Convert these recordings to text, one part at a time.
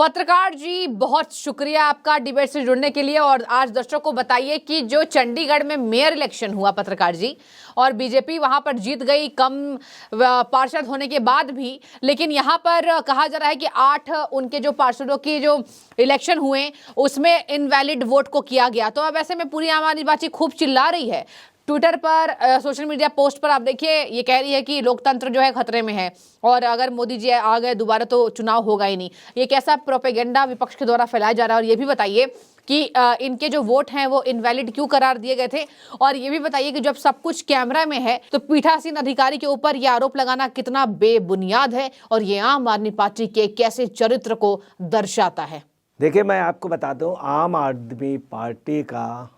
पत्रकार जी, बहुत शुक्रिया आपका डिबेट से जुड़ने के लिए। और आज दर्शकों को बताइए कि जो चंडीगढ़ में मेयर इलेक्शन हुआ पत्रकार जी, और बीजेपी वहां पर जीत गई कम पार्षद होने के बाद भी, लेकिन यहां पर कहा जा रहा है कि 8 उनके जो पार्षदों की जो इलेक्शन हुए उसमें इनवैलिड वोट को किया गया। तो अब ऐसे में पूरी आम आदमी पार्टी खूब चिल्ला रही है ट्विटर पर, सोशल मीडिया पोस्ट पर। आप देखिए, ये कह रही है कि लोकतंत्र जो है खतरे में है, और अगर मोदी जी आ गए दोबारा तो चुनाव होगा ही नहीं। ये कैसा प्रोपेगेंडा विपक्ष के द्वारा फैलाया जा रहा है। और ये भी बताइए कि इनके जो वोट हैं वो इनवैलिड क्यों करार दिए गए थे। और ये भी बताइए कि जब सब कुछ कैमरा में है तो पीठासीन अधिकारी के ऊपर ये आरोप लगाना कितना बेबुनियाद है, और ये आम आदमी पार्टी के कैसे चरित्र को दर्शाता है। देखिए, मैं आपको बता दूं, आम आदमी पार्टी का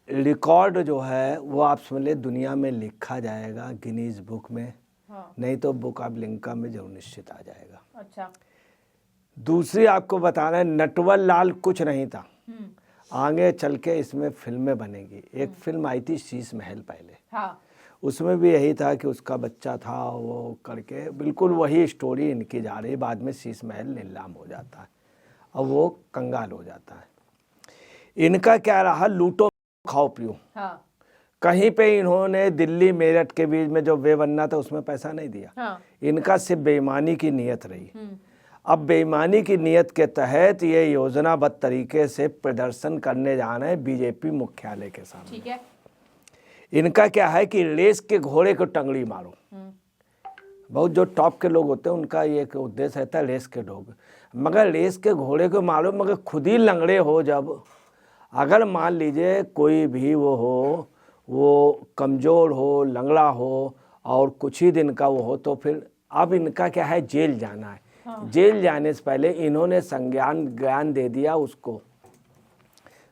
रिकॉर्ड जो है वो आप समझ ले दुनिया में लिखा जाएगा गिनीज बुक में। हाँ। नहीं तो बुक ऑफ लिंका में जरूर निश्चित आ जाएगा। अच्छा। दूसरी आपको बताना है, नटवर लाल कुछ नहीं था। आगे चल के इसमें फिल्में बनेगी। एक फिल्म आई थी शीश महल पहले। हाँ। उसमें भी यही था कि उसका बच्चा था, वो करके बिल्कुल वही स्टोरी इनकी जा रही है। बाद में शीश महल नीलाम हो जाता है और वो कंगाल हो जाता है। इनका क्या रहा, लूटो खाओ पियो। हाँ। कहीं पे इन्होंने दिल्ली मेरठ के बीच में जो वे बनना था उसमें पैसा नहीं दिया। हाँ। इनका सिर्फ बेईमानी की नीयत रही। अब बेईमानी की नीयत के तहत ये योजनाबद्ध तरीके से प्रदर्शन करने जा रहे हैं बीजेपी मुख्यालय के सामने। ठीक है। इनका क्या है कि रेस के घोड़े को टंगड़ी मारो। बहुत जो टॉप के लोग होते हैं उनका ये उद्देश्य रहता है रेस के ढोग, मगर रेस के घोड़े को मारो मगर खुद ही लंगड़े हो। जब अगर मान लीजिए कोई भी वो हो, वो कमज़ोर हो, लंगड़ा हो और कुछ ही दिन का वो हो, तो फिर अब इनका क्या है, जेल जाना है। हाँ। जेल जाने से पहले इन्होंने संज्ञान ज्ञान दे दिया उसको,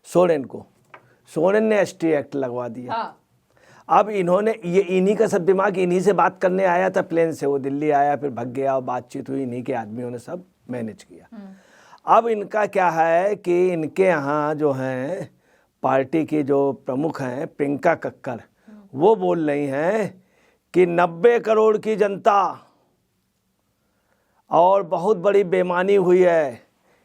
सोरेन को। सोरेन ने एसटी एक्ट लगवा दिया। हाँ। अब इन्होंने ये इन्हीं का सब दिमाग, इन्हीं से बात करने आया था प्लेन से, वो दिल्ली आया फिर भग गया और बातचीत हुई, इन्हीं के आदमियों ने सब मैनेज किया। अब इनका क्या है कि इनके यहाँ जो हैं पार्टी की जो प्रमुख हैं प्रियंका कक्कर, वो बोल रही हैं कि 90 करोड़ की जनता और बहुत बड़ी बेईमानी हुई है,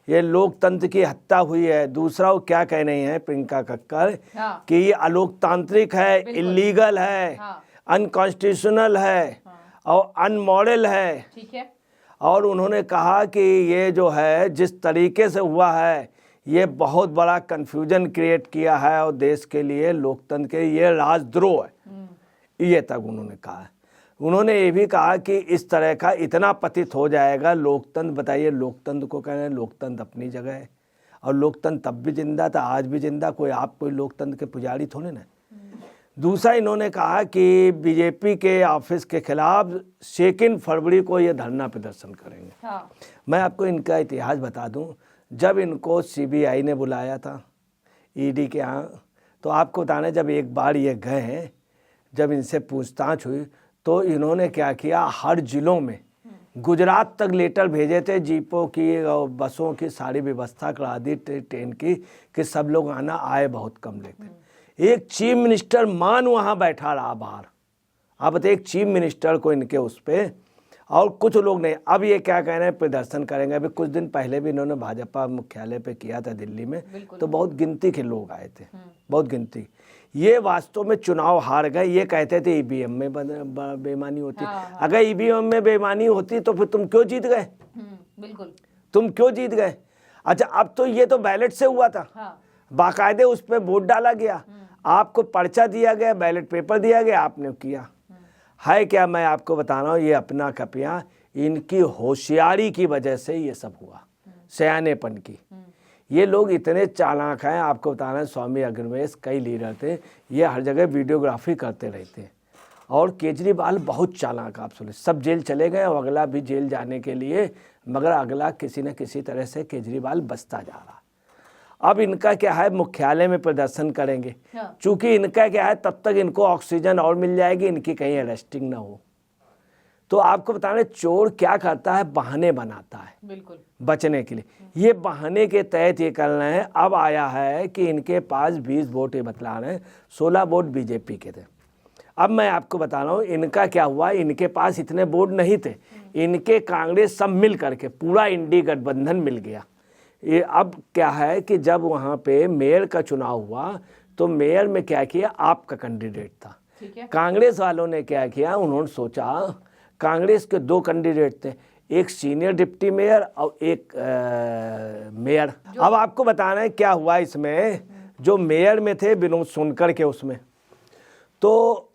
ये लोकतंत्र की हत्या हुई है। दूसरा वो क्या कह रही हैं प्रियंका कक्कर, हाँ। कि ये अलोकतांत्रिक है, इलीगल है, हाँ। अनकॉन्स्टिट्यूशनल है, हाँ। और अनमॉरल है। ठीक है। और उन्होंने कहा कि ये जो है जिस तरीके से हुआ है ये बहुत बड़ा कन्फ्यूजन क्रिएट किया है और देश के लिए, लोकतंत्र के लिए राजद्रोह है। ये तक उन्होंने कहा है। उन्होंने ये भी कहा कि इस तरह का इतना पतित हो जाएगा लोकतंत्र। बताइए, लोकतंत्र को कह रहे हैं, लोकतंत्र अपनी जगह है और लोकतंत्र तब भी जिंदा था, आज भी जिंदा। कोई लोकतंत्र के पुजारी थोड़े ना। दूसरा इन्होंने कहा कि बीजेपी के ऑफिस के खिलाफ 2 फरवरी को ये धरना प्रदर्शन करेंगे। हाँ। मैं आपको इनका इतिहास बता दूं, जब इनको सीबीआई ने बुलाया था ईडी के यहाँ, तो आपको बताना, जब एक बार ये गए हैं, जब इनसे पूछताछ हुई तो इन्होंने क्या किया, हर जिलों में गुजरात तक लेटर भेजे थे, जीपों की और बसों की सारी व्यवस्था करा दी ट्रेन की, कि सब लोग आना, आए बहुत कम लेते। एक चीफ मिनिस्टर मान वहाँ बैठा रहा बाहर। आप बताइए, एक चीफ मिनिस्टर को इनके उस पर, और कुछ लोग नहीं। अब ये क्या कह रहे हैं, प्रदर्शन करेंगे। अभी कुछ दिन पहले भी इन्होंने भाजपा मुख्यालय पे किया था दिल्ली में, तो बहुत गिनती के लोग आए थे, बहुत गिनती। ये वास्तव में चुनाव हार गए। ये कहते थे ईवीएम में बेईमानी होती। हाँ। अगर ईवीएम में बेईमानी होती तो फिर तुम क्यों जीत गए? बिल्कुल, तुम क्यों जीत गए? अच्छा, अब तो ये तो बैलेट से हुआ था। हाँ। बाकायदे उस पर वोट डाला गया, आपको पर्चा दिया गया, बैलेट पेपर दिया गया, आपने किया है क्या? मैं आपको बता रहा हूँ, ये अपना कपियाँ, इनकी होशियारी की वजह से ये सब हुआ, सयानेपन की। ये लोग इतने चालाक हैं, आपको बता रहे हैं, स्वामी अग्निवेश कई लीडर थे, ये हर जगह वीडियोग्राफी करते रहते। और केजरीवाल बहुत चालाक, आप सुने, सब जेल चले गए और अगला भी जेल जाने के लिए, मगर अगला किसी न किसी तरह से केजरीवाल बचता जा रहा। अब इनका क्या है, मुख्यालय में प्रदर्शन करेंगे। हाँ। चूंकि इनका क्या है, तब तक इनको ऑक्सीजन और मिल जाएगी, इनकी कहीं अरेस्टिंग ना हो। तो आपको बताना, चोर क्या करता है, बहाने बनाता है। बिल्कुल, बचने के लिए। ये बहाने के तहत ये कर रहे हैं। अब आया है कि इनके पास 20 वोट, ये बतला रहे हैं 16 वोट बीजेपी के थे। अब मैं आपको बता रहा हूँ इनका क्या हुआ, इनके पास इतने वोट नहीं थे, इनके कांग्रेस सब मिल करके पूरा इंडी गठबंधन मिल गया। ये अब क्या है कि जब वहाँ पे मेयर का चुनाव हुआ तो मेयर में क्या किया, आपका कैंडिडेट था। कांग्रेस वालों ने क्या किया, उन्होंने सोचा, कांग्रेस के 2 कैंडिडेट थे, एक सीनियर डिप्टी मेयर और एक मेयर। अब आपको बताना है क्या हुआ इसमें। जो मेयर में थे विनोद सोनकर के, उसमें तो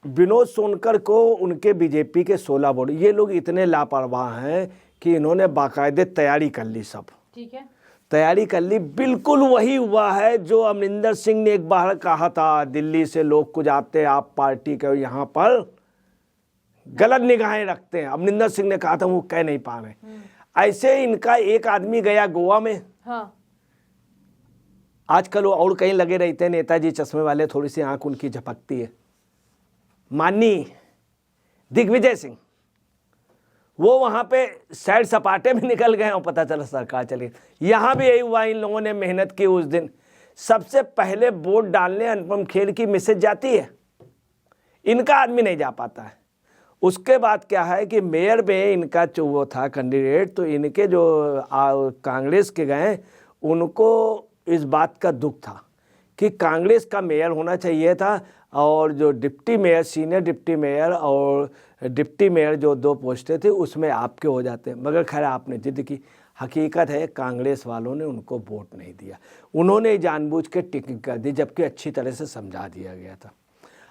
विनोद सोनकर को उनके बीजेपी के 16 वोट। ये लोग इतने लापरवाह हैं कि इन्होंने बाकायदे तैयारी कर ली, सब ठीक है, तैयारी कर ली। बिल्कुल वही हुआ है जो अमरिंदर सिंह ने एक बार कहा था, दिल्ली से लोग कुछ आते हैं आप पार्टी के यहाँ पर गलत निगाहें रखते हैं। अमरिंदर सिंह ने कहा था, वो कह नहीं पा रहे। ऐसे इनका एक आदमी गया गोवा में। हाँ। आजकल वो और कहीं लगे रहते हैं, नेताजी चश्मे वाले, थोड़ी सी आंख उनकी झपकती है, माननीय दिग्विजय सिंह, वो वहां पे सैर सपाटे में निकल गए और पता चला सरकार चली। यहां भी यही हुआ, इन लोगों ने मेहनत की। उस दिन सबसे पहले वोट डालने अनुपम खेर की मैसेज जाती है, इनका आदमी नहीं जा पाता है। उसके बाद क्या है कि मेयर में इनका जो वो था कैंडिडेट, तो इनके जो कांग्रेस के गए, उनको इस बात का दुख था कि कांग्रेस का मेयर होना चाहिए था, और जो deputy mayor, senior deputy mayor और डिप्टी मेयर जो 2 पोस्टें थे उसमें आपके हो जाते। मगर खैर आपने जिद की। हकीकत है कांग्रेस वालों ने उनको वोट नहीं दिया, उन्होंने जानबूझ के टिक कर दी, जबकि अच्छी तरह से समझा दिया गया था।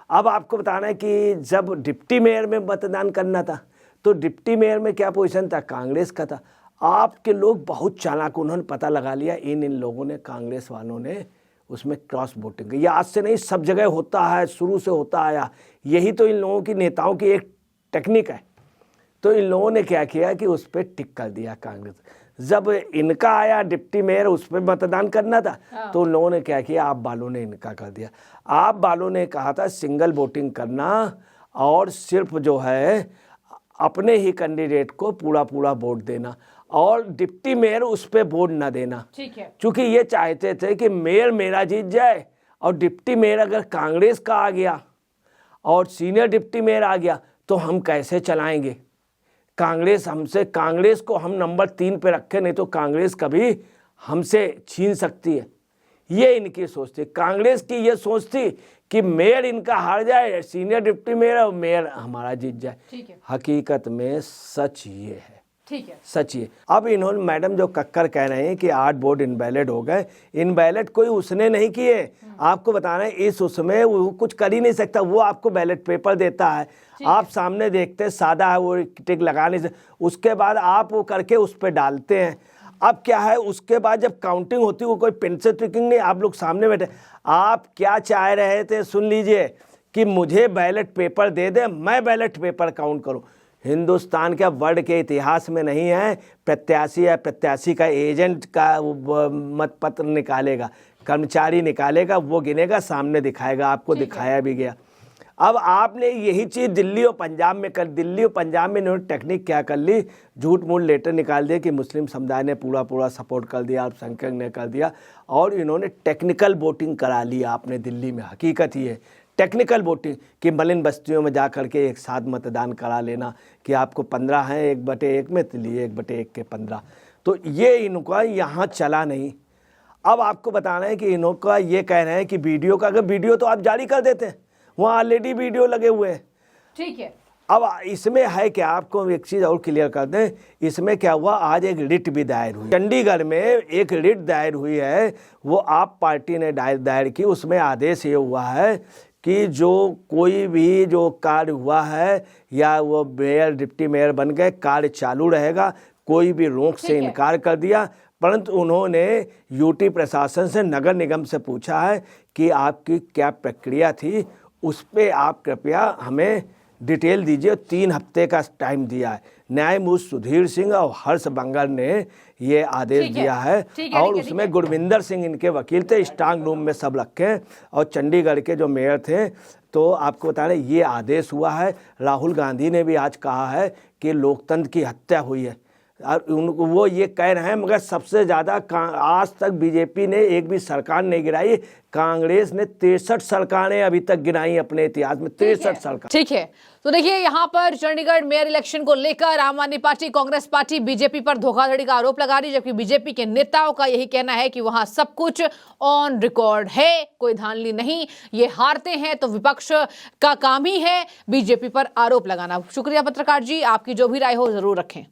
अब आपको बताना है कि जब डिप्टी मेयर में मतदान करना था तो डिप्टी मेयर में क्या पोजीशन था, कांग्रेस का था। आपके लोग बहुत चालाक, उन्होंने पता लगा लिया इन लोगों ने, कांग्रेस वालों ने उसमें क्रॉस वोटिंग। ये आज से नहीं, सब जगह होता है, शुरू से होता आया। यही तो इन लोगों की नेताओं की एक टेक्निक है। तो इन लोगों ने क्या किया कि उस पर टिक कर दिया कांग्रेस। जब इनका आया डिप्टी मेयर, उस पर मतदान करना था, तो उन लोगों ने क्या किया, आप वालों ने इनका कर दिया। आप वालों ने कहा था सिंगल वोटिंग करना और सिर्फ जो है अपने ही कैंडिडेट को पूरा पूरा वोट देना, और डिप्टी मेयर उस पर वोट न देना। ठीक है, क्योंकि ये चाहते थे कि मेयर मेरा जीत जाए, और डिप्टी मेयर अगर कांग्रेस का आ गया और सीनियर डिप्टी मेयर आ गया तो हम कैसे चलाएंगे कांग्रेस हमसे, कांग्रेस को हम नंबर 3 पे रखें, नहीं तो कांग्रेस कभी हमसे छीन सकती है। ये इनकी सोच थी। कांग्रेस की ये सोच थी कि मेयर इनका हार जाए, सीनियर डिप्टी मेयर, और मेयर हमारा जीत जाए। ठीक है, हकीकत में सच ये है। ठीक है, सच ये। अब इन्होंने मैडम जो कक्कर कह रहे हैं कि 8 वोट इनवैलिड हो गए, इनवैलिड कोई उसने नहीं किए। आपको बताना है इस उसमें वो कुछ कर ही नहीं सकता, वो आपको बैलेट पेपर देता है, आप सामने देखते हैं, सादा है, वो टिक लगाने से, उसके बाद आप वो करके उस पर डालते हैं। अब क्या है, उसके बाद जब काउंटिंग होती है, वो कोई पेन से ट्रिकिंग नहीं, आप लोग सामने बैठे। आप क्या चाह रहे थे, सुन लीजिए, कि मुझे बैलेट पेपर दे दे, मैं बैलेट पेपर काउंट करूं। हिंदुस्तान के वर्ल्ड के इतिहास में नहीं है। प्रत्याशी या प्रत्याशी का एजेंट का मत पत्र निकालेगा, कर्मचारी निकालेगा, वो गिनेगा, सामने दिखाएगा, आपको दिखाया भी गया। अब आपने यही चीज़ दिल्ली और पंजाब में कर, दिल्ली और पंजाब में इन्होंने टेक्निक क्या कर ली, झूठ मूठ लेटर निकाल दिया कि मुस्लिम समुदाय ने पूरा पूरा सपोर्ट कर दिया, अल्पसंख्यक ने कर दिया, और इन्होंने टेक्निकल वोटिंग करा ली आपने दिल्ली में। हकीकत ही है टेक्निकल वोटिंग कि मलिन बस्तियों में जा कर के एक साथ मतदान करा लेना कि आपको 15 हैं 1/1 में, तो लिए 1/1 के 15। तो ये इनका यहाँ चला नहीं। अब आपको बताना है कि इनका ये कह रहे हैं कि वीडियो का, अगर वीडियो तो आप जारी कर देते हैं, वहाँ ऑलरेडी वीडियो लगे हुए हैं। ठीक है, अब इसमें है क्या, आपको एक चीज़ और क्लियर कर दें, इसमें क्या हुआ, आज एक रिट भी दायर हुई चंडीगढ़ में, एक रिट दायर हुई है, वो आप पार्टी ने दायर की। उसमें आदेश ये हुआ है कि जो कोई भी जो कार्य हुआ है, या वो मेयर डिप्टी मेयर बन गए, कार्य चालू रहेगा, कोई भी रोक से इनकार कर दिया। परंतु उन्होंने यूटी प्रशासन से, नगर निगम से पूछा है कि आपकी क्या प्रक्रिया थी, उस पर आप कृपया हमें डिटेल दीजिए। 3 हफ्ते का टाइम दिया है। न्यायमूर्ति सुधीर सिंह और हर्ष बंगल ने ये आदेश दिया है, और उसमें गुरविंदर सिंह इनके वकील थे, स्ट्रांग रूम में सब रखे, और चंडीगढ़ के जो मेयर थे। तो आपको बता रहे ये आदेश हुआ है। राहुल गांधी ने भी आज कहा है कि लोकतंत्र की हत्या हुई है। और उनको वो ये कह रहे हैं, मगर सबसे ज़्यादा आज तक बीजेपी ने एक भी सरकार नहीं गिराई। कांग्रेस ने 63 सरकारें अभी तक गिराई अपने इतिहास में, 63 सरकार। ठीक है, तो देखिए यहाँ पर चंडीगढ़ मेयर इलेक्शन को लेकर आम आदमी पार्टी, कांग्रेस पार्टी बीजेपी पर धोखाधड़ी का आरोप लगा रही, जबकि बीजेपी के नेताओं का यही कहना है कि वहां सब कुछ ऑन रिकॉर्ड है, कोई धांधली नहीं, ये हारते हैं तो विपक्ष का काम ही है बीजेपी पर आरोप लगाना। शुक्रिया पत्रकार जी, आपकी जो भी राय हो जरूर रखें।